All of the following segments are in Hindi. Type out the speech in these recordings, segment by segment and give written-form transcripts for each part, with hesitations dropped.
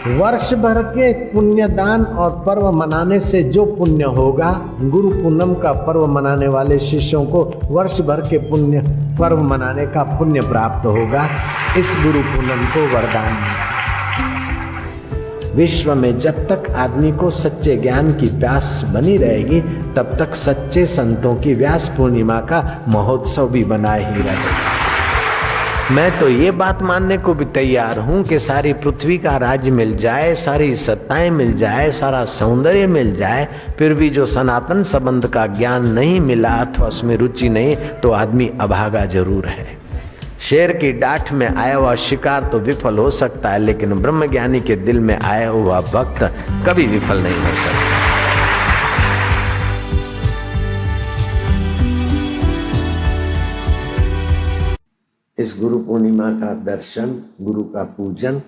वर्ष भर के पुण्यदान और पर्व मनाने से जो पुण्य होगा, गुरु पूनम का पर्व मनाने वाले शिष्यों को वर्ष भर के पुण्य पर्व मनाने का पुण्य प्राप्त होगा। इस गुरु पूनम को वरदान मिला। विश्व में जब तक आदमी को सच्चे ज्ञान की प्यास बनी रहेगी, तब तक सच्चे संतों की व्यास पूर्णिमा का महोत्सव भी बना ही रहेगा। मैं तो ये बात मानने को भी तैयार हूं कि सारी पृथ्वी का राज्य मिल जाए, सारी सत्ताएं मिल जाए, सारा सौंदर्य मिल जाए, फिर भी जो सनातन संबंध का ज्ञान नहीं मिला अथवा उसमें रुचि नहीं, तो आदमी अभागा जरूर है। शेर की डांठ में आया हुआ शिकार तो विफल हो सकता है, लेकिन ब्रह्मज्ञानी के दिल में आया हुआ भक्त कभी विफल नहीं हो सकता। इस गुरु पूर्णिमा का दर्शन, गुरु का पूजन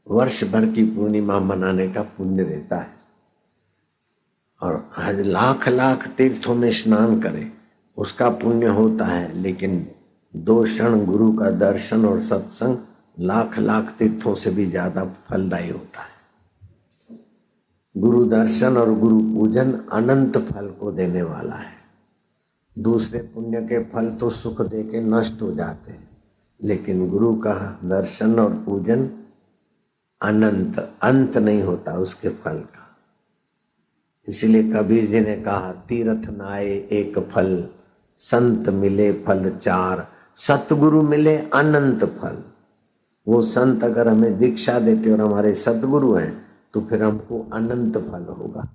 वर्ष भर की पूर्णिमा मनाने का पुण्य देता है। और लाख लाख तीर्थों में स्नान करे उसका पुण्य होता है, लेकिन 2 क्षण गुरु का दर्शन और सत्संग लाख लाख तीर्थों से भी ज्यादा फलदायी होता है। गुरु दर्शन और गुरु पूजन अनंत फल को देने वाला है। दूसरे पुण्य के फल तो सुख दे के नष्ट हो जाते हैं, लेकिन गुरु का दर्शन और पूजन अनंत, अंत नहीं होता उसके फल का। इसलिए कबीर जी ने कहा, तीर्थ नाए एक फल, संत मिले फल 4, सतगुरु मिले अनंत फल। वो संत अगर हमें दीक्षा देते और हमारे सतगुरु हैं, तो फिर हमको अनंत फल होगा।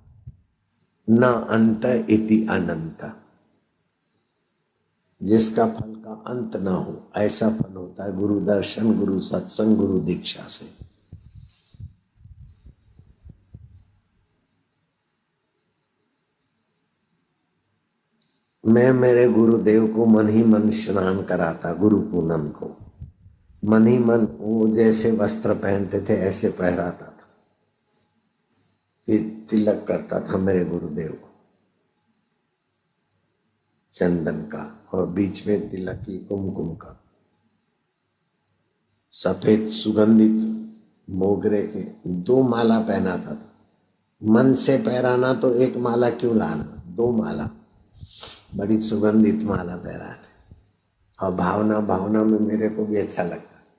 न अंत इति अनंत, जिसका फल का अंत ना हो ऐसा फल होता है गुरु दर्शन, गुरु सत्संग, गुरु दीक्षा से। मैं मेरे गुरुदेव को मन ही मन स्नान कराता। गुरु पूनम को मन ही मन वो जैसे वस्त्र पहनते थे ऐसे पहराता था, फिर तिलक करता था मेरे गुरुदेव को चंदन का, और बीच में तिलक की कुमकुम का, सफेद सुगंधित मोगरे के 2 माला पहनाता था। मन से पहराना तो 1 माला क्यों लाना, 2 माला, बड़ी सुगंधित माला पहराते। और भावना भावना में मेरे को भी अच्छा लगता था।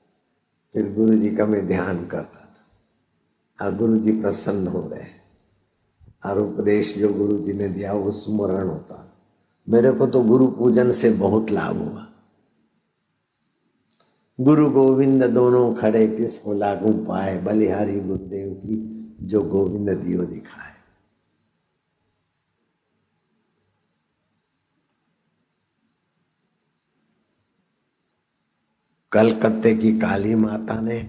फिर गुरु जी का मैं ध्यान करता था और गुरु जी प्रसन्न हो रहे, और उपदेश जो गुरु जी ने दिया वो स्मरण होता। मेरे को तो गुरु पूजन से बहुत लाभ हुआ। गुरु गोविंद दोनों खड़े किसको लागू पाए, बलिहारी गुरुदेव की जो गोविंद दियो दिखाए। कलकत्ते की काली माता ने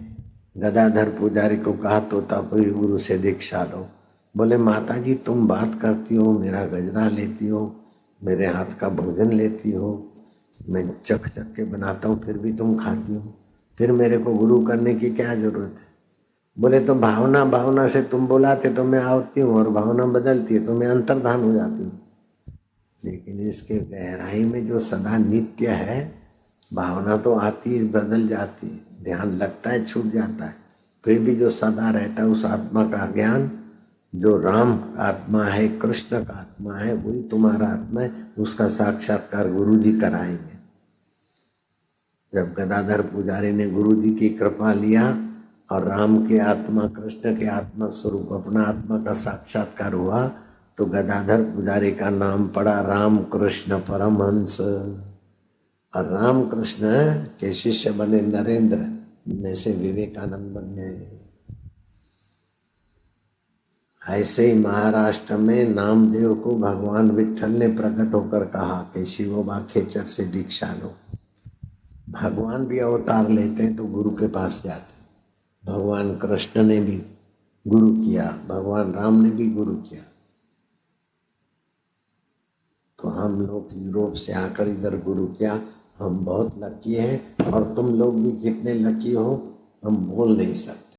गदाधर पुजारी को कहा, तोतापुरी गुरु से दीक्षा लो। बोले, माता जी तुम बात करती हो, मेरा गजरा लेती हो, मेरे हाथ का भोजन लेती हो, मैं चख चख के बनाता हूँ, फिर भी तुम खाती हो, फिर मेरे को गुरु करने की क्या जरूरत है। बोले, तो भावना भावना से तुम बुलाते तो मैं आती हूँ, और भावना बदलती है तो मैं अंतर्धान हो जाती हूँ। लेकिन इसके गहराई में जो सदा नित्य है, भावना तो आती है बदल जाती है, ध्यान लगता है छूट जाता है, फिर भी जो सदा रहता है उस आत्मा का ज्ञान, जो राम आत्मा है, कृष्ण का आत्मा है, वही तुम्हारा आत्मा है, उसका साक्षात्कार गुरु जी कराएंगे। जब गदाधर पुजारी ने गुरु जी की कृपा लिया और राम के आत्मा, कृष्ण के आत्मा स्वरूप अपना आत्मा का साक्षात्कार हुआ, तो गदाधर पुजारी का नाम पड़ा राम कृष्ण परमहंस। और राम कृष्ण के शिष्य बने नरेंद्र, में से विवेकानंद बन गए। ऐसे ही महाराष्ट्र में नामदेव को भगवान विट्ठल ने प्रकट होकर कहा कि शिवोबा खेचर से दीक्षा लो। भगवान भी अवतार लेते हैं तो गुरु के पास जाते। भगवान कृष्ण ने भी गुरु किया, भगवान राम ने भी गुरु किया। तो हम लोग यूरोप से आकर इधर गुरु किया, हम बहुत लकी हैं, और तुम लोग भी कितने लकी हो हम बोल नहीं सकते।